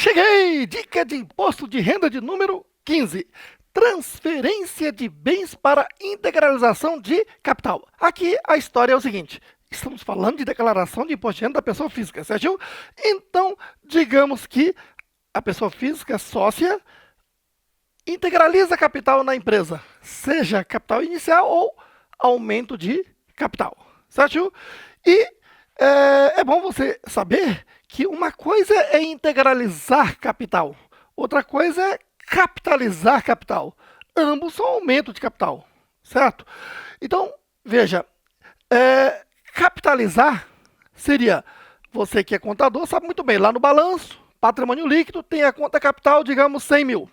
Cheguei! Dica de imposto de renda de número 15. Transferência de bens para integralização de capital. Aqui a história é o seguinte. Estamos falando de declaração de imposto de renda da pessoa física, certo? Então, digamos que a pessoa física sócia integraliza capital na empresa, seja capital inicial ou aumento de capital, certo? E é bom você saber que uma coisa é integralizar capital, outra coisa é capitalizar capital. Ambos são aumento de capital, certo? Então, veja, capitalizar seria, você que é contador sabe muito bem, lá no balanço, patrimônio líquido, tem a conta capital, digamos, 100 mil.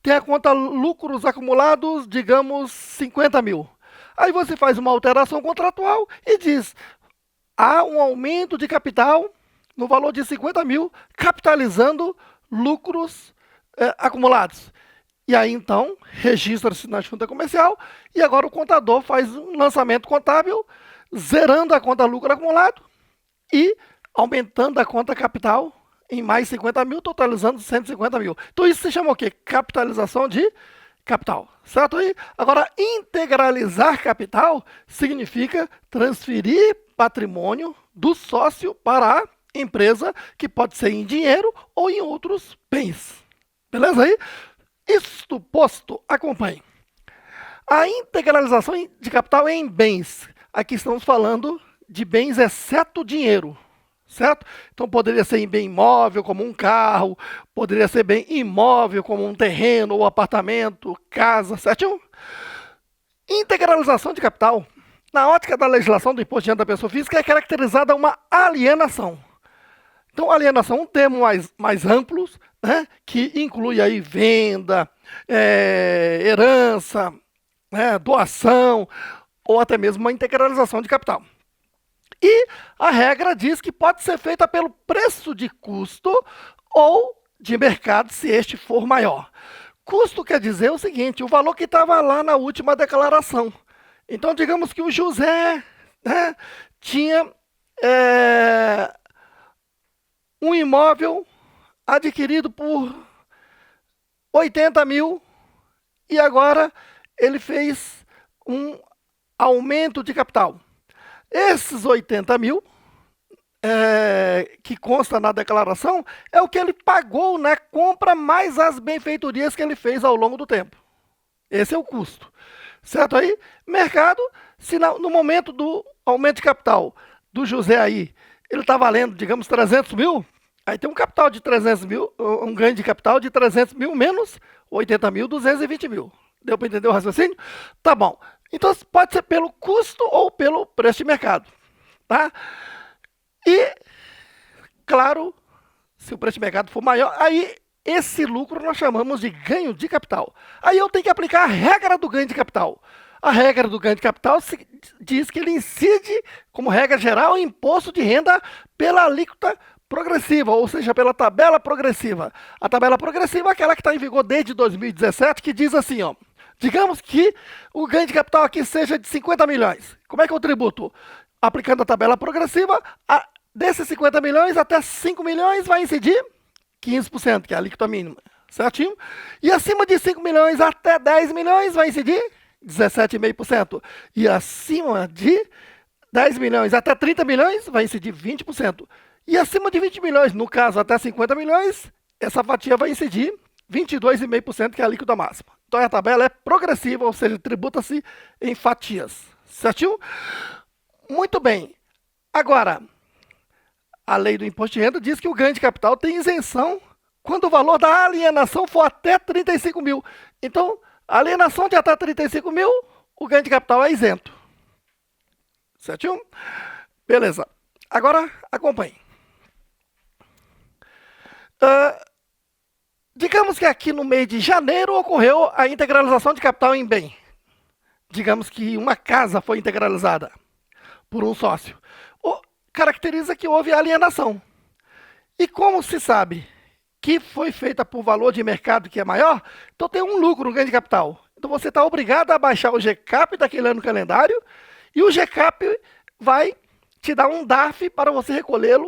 Tem a conta lucros acumulados, digamos, 50 mil. Aí você faz uma alteração contratual e diz, há um aumento de capital no valor de 50 mil, capitalizando lucros acumulados. E aí, então, registra-se na junta comercial e agora o contador faz um lançamento contábil, zerando a conta lucro acumulado e aumentando a conta capital em mais 50 mil, totalizando 150 mil. Então, isso se chama o quê? Capitalização de capital, certo aí? Agora, integralizar capital significa transferir patrimônio do sócio para a empresa, que pode ser em dinheiro ou em outros bens. Beleza aí? Isto posto, acompanhe. A integralização de capital em bens. Aqui estamos falando de bens exceto dinheiro, certo? Então poderia ser em bem imóvel, como um carro, poderia ser bem imóvel, como um terreno ou apartamento, casa, certo? Integralização de capital, na ótica da legislação do imposto de renda da pessoa física, é caracterizada uma alienação. Então, alienação é um termo mais amplo, né, que inclui aí venda, herança, doação, ou até mesmo uma integralização de capital. E a regra diz que pode ser feita pelo preço de custo ou de mercado, se este for maior. Custo quer dizer o seguinte, o valor que estava lá na última declaração. Então, digamos que o José, né, tinha um imóvel adquirido por 80 mil e agora ele fez um aumento de capital. Esses 80 mil, que consta na declaração, é o que ele pagou na compra mais as benfeitorias que ele fez ao longo do tempo. Esse é o custo. Certo aí? Mercado, se no momento do aumento de capital do José aí, ele está valendo, digamos, 300 mil, aí tem um capital de 300 mil, um ganho de capital de 300 mil menos 80 mil, 220 mil. Deu para entender o raciocínio? Tá bom. Então, pode ser pelo custo ou pelo preço de mercado. Tá? E, claro, se o preço de mercado for maior, aí esse lucro nós chamamos de ganho de capital. Aí eu tenho que aplicar a regra do ganho de capital. A regra do ganho de capital diz que ele incide, como regra geral, imposto de renda pela alíquota progressiva, ou seja, pela tabela progressiva. A tabela progressiva é aquela que está em vigor desde 2017, que diz assim, ó, digamos que o ganho de capital aqui seja de 50 milhões. Como é que eu tributo? Aplicando a tabela progressiva, desses 50 milhões até 5 milhões vai incidir 15%, que é a alíquota mínima, certinho? E acima de 5 milhões até 10 milhões vai incidir 17,5%. E acima de 10 milhões até 30 milhões vai incidir 20%. E acima de 20 milhões, no caso até 50 milhões, essa fatia vai incidir 22,5%, que é a alíquota máxima. Então a tabela é progressiva, ou seja, tributa-se em fatias, certinho? Muito bem. Agora, a lei do imposto de renda diz que o ganho de capital tem isenção quando o valor da alienação for até 35 mil. Então, a alienação de até 35 mil, o ganho de capital é isento. Certinho? Beleza. Agora, acompanhe. Digamos que aqui no mês de janeiro ocorreu a integralização de capital em bem. Digamos que uma casa foi integralizada por um sócio. Caracteriza que houve alienação. E como se sabe que foi feita por valor de mercado que é maior, então tem um lucro, um ganho de capital. Então você está obrigado a baixar o GCAP daquele ano calendário e o GCAP vai te dar um DARF para você recolher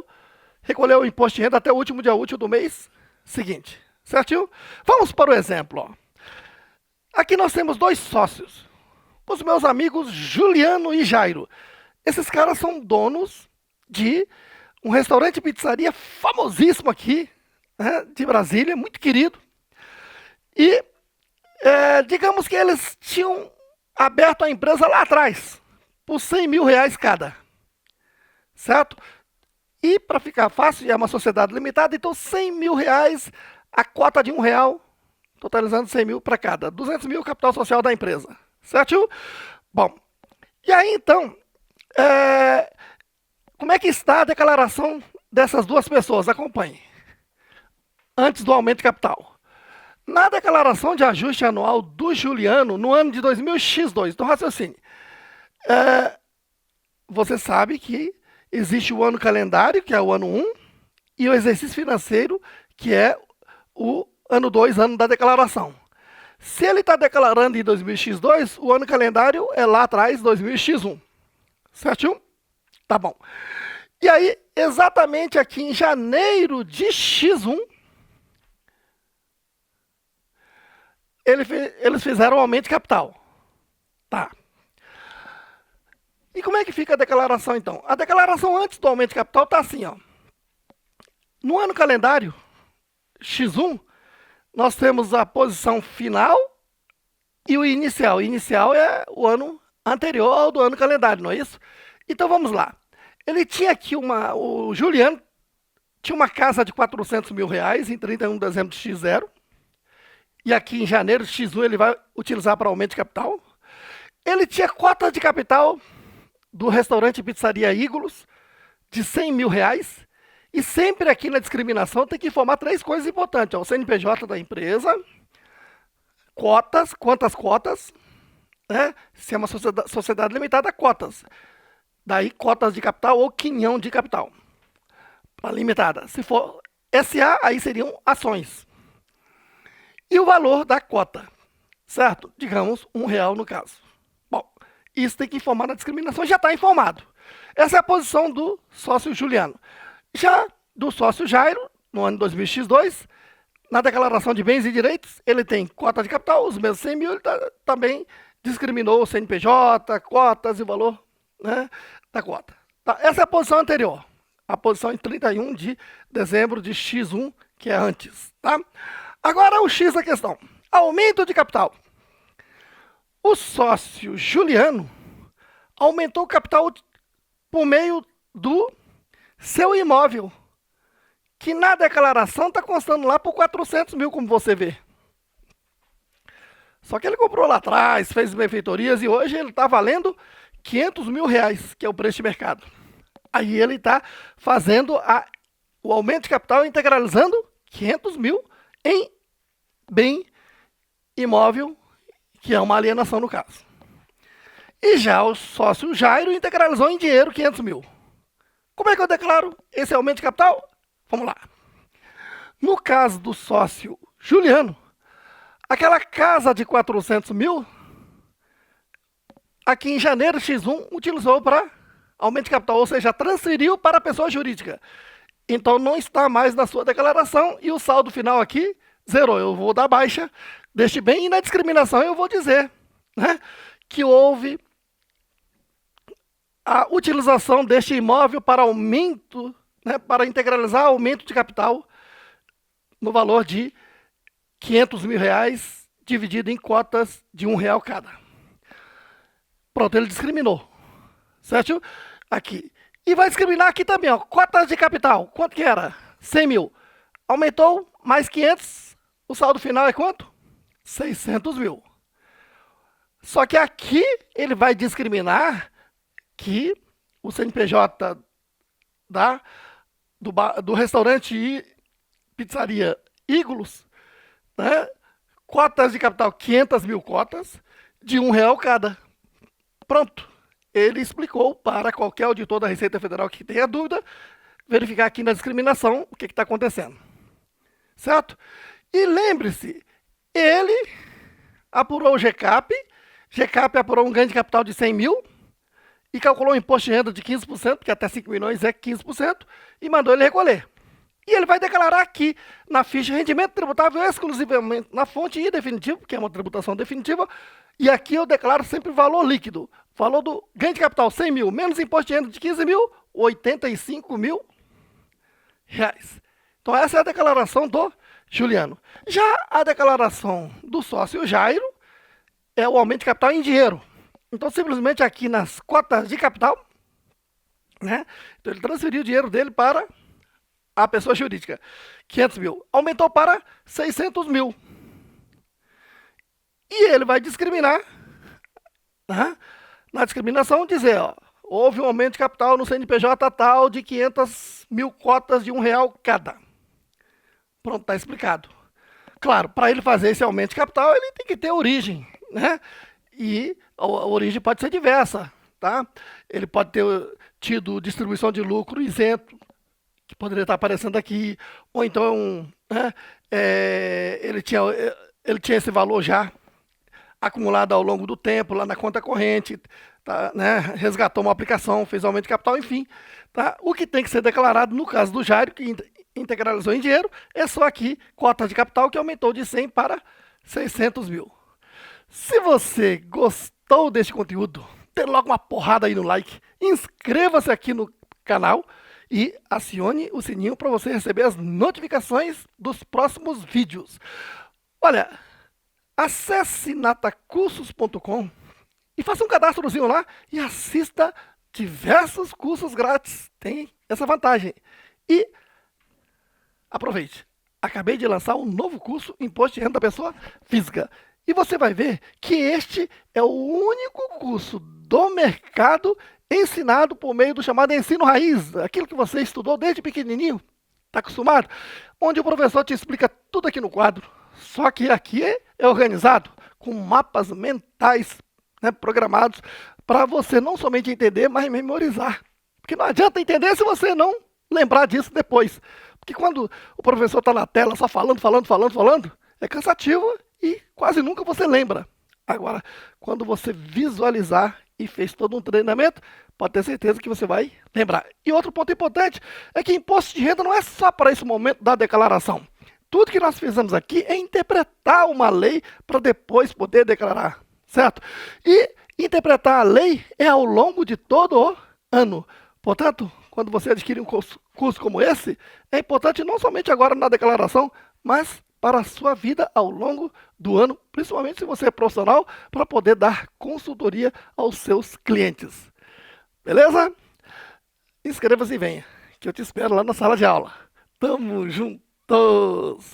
o imposto de renda até o último dia útil do mês seguinte, certinho? Vamos para o exemplo. Ó. Aqui nós temos dois sócios, os meus amigos Juliano e Jairo. Esses caras são donos de um restaurante e pizzaria famosíssimo aqui, né, de Brasília, muito querido. E digamos que eles tinham aberto a empresa lá atrás, por 100 mil reais cada, certo? E para ficar fácil, é uma sociedade limitada, então 100 mil reais, a cota de R$ 1, totalizando 100 mil para cada. 200 mil capital social da empresa, certo? Bom, e aí então, como é que está a declaração dessas duas pessoas? Acompanhe. Antes do aumento de capital. Na declaração de ajuste anual do Juliano, no ano de 2000x2, então raciocínio. Você sabe que existe o ano calendário, que é o ano 1, e o exercício financeiro, que é o ano 2, ano da declaração. Se ele está declarando em 2000x2, o ano calendário é lá atrás, 2000x1. Certinho? Tá bom. E aí, exatamente aqui em janeiro de x1, eles fizeram um aumento de capital. Tá. E como é que fica a declaração, então? A declaração antes do aumento de capital está assim, ó. No ano calendário, x1, nós temos a posição final e o inicial. O inicial é o ano anterior ao do ano calendário, não é isso? Então, vamos lá. Ele tinha aqui o Juliano tinha uma casa de 400 mil reais em 31 de dezembro de x0. E aqui em janeiro de x1 ele vai utilizar para aumento de capital. Ele tinha cota de capital do restaurante Pizzaria Ígulos de 100 mil reais. E sempre aqui na discriminação tem que informar três coisas importantes. Ó, o CNPJ da empresa, cotas, quantas cotas, né? Se é uma sociedade limitada, cotas. Daí cotas de capital ou quinhão de capital. Para limitada. Se for SA, aí seriam ações. E o valor da cota, certo? Digamos, R$ 1 no caso. Bom, isso tem que informar na discriminação, já está informado. Essa é a posição do sócio Juliano. Já do sócio Jairo, no ano 2000x2, na declaração de bens e direitos, ele tem cota de capital, os mesmos 100 mil, ele também discriminou o CNPJ, cotas e o valor, né, da cota. Tá, essa é a posição anterior, a posição em 31 de dezembro de x1, que é antes, tá? Agora o X da questão. Aumento de capital. O sócio Juliano aumentou o capital por meio do seu imóvel, que na declaração está constando lá por 400 mil, como você vê. Só que ele comprou lá atrás, fez benfeitorias e hoje ele está valendo 500 mil reais, que é o preço de mercado. Aí ele está fazendo o aumento de capital integralizando 500 mil em bem imóvel, que é uma alienação no caso. E já o sócio Jairo integralizou em dinheiro 500 mil. Como é que eu declaro esse aumento de capital? Vamos lá. No caso do sócio Juliano, aquela casa de 400 mil, aqui em janeiro x1, utilizou para aumento de capital, ou seja, transferiu para a pessoa jurídica. Então não está mais na sua declaração e o saldo final aqui zerou. Eu vou dar baixa deste bem e na discriminação eu vou dizer, né, que houve a utilização deste imóvel para aumento, né, para integralizar aumento de capital no valor de 500 mil reais dividido em cotas de R$ 1 cada. Pronto, ele discriminou, certo? Aqui. E vai discriminar aqui também, ó, cotas de capital. Quanto que era? 100 mil. Aumentou mais 500, o saldo final é quanto? 600 mil. Só que aqui ele vai discriminar que o CNPJ do restaurante e pizzaria Ígulos, né, cotas de capital, 500 mil cotas, de R$ 1 cada. Pronto. Ele explicou para qualquer auditor da Receita Federal que tenha dúvida, verificar aqui na discriminação o que está acontecendo. Certo? E lembre-se, ele apurou o GCAP apurou um ganho de capital de 100 mil e calculou um imposto de renda de 15%, porque até 5 milhões é 15%, e mandou ele recolher. E ele vai declarar aqui na ficha rendimento tributável exclusivamente na fonte I definitivo, que é uma tributação definitiva, e aqui eu declaro sempre o valor líquido. Valor do ganho de capital 100 mil, menos imposto de renda de 15 mil, 85 mil reais. Então essa é a declaração do Juliano. Já a declaração do sócio Jairo é o aumento de capital em dinheiro. Então simplesmente aqui nas cotas de capital, né? Então ele transferiu o dinheiro dele para a pessoa jurídica. 500 mil. Aumentou para 600 mil. E ele vai discriminar, né? Na discriminação dizer, ó, houve um aumento de capital no CNPJ tal de 500 mil cotas de R$ 1 cada. Pronto, está explicado. Claro, para ele fazer esse aumento de capital, ele tem que ter origem, né? E a origem pode ser diversa, tá? Ele pode ter tido distribuição de lucro isento, que poderia estar aparecendo aqui, ou então, né, ele tinha esse valor já acumulado ao longo do tempo, lá na conta corrente, tá, né, resgatou uma aplicação, fez aumento de capital, enfim. Tá? O que tem que ser declarado no caso do Jairo, que integralizou em dinheiro, é só aqui, cota de capital, que aumentou de 100 para 600 mil. Se você gostou deste conteúdo, dê logo uma porrada aí no like, inscreva-se aqui no canal e acione o sininho para você receber as notificações dos próximos vídeos. Olha, acesse natacursos.com e faça um cadastrozinho lá e assista diversos cursos grátis. Tem essa vantagem. E aproveite. Acabei de lançar um novo curso Imposto de Renda da Pessoa Física. E você vai ver que este é o único curso do mercado ensinado por meio do chamado ensino raiz, aquilo que você estudou desde pequenininho, está acostumado, onde o professor te explica tudo aqui no quadro. Só que aqui é organizado com mapas mentais, né, programados para você não somente entender, mas memorizar. Porque não adianta entender se você não lembrar disso depois. Porque quando o professor está na tela só falando, é cansativo e quase nunca você lembra. Agora, quando você visualizar e fez todo um treinamento, pode ter certeza que você vai lembrar. E outro ponto importante é que imposto de renda não é só para esse momento da declaração. Tudo que nós fizemos aqui é interpretar uma lei para depois poder declarar, certo? E interpretar a lei é ao longo de todo o ano. Portanto, quando você adquire um curso como esse, é importante não somente agora na declaração, mas para a sua vida ao longo do ano, principalmente se você é profissional, para poder dar consultoria aos seus clientes. Beleza? Inscreva-se e venha, que eu te espero lá na sala de aula. Tamo juntos!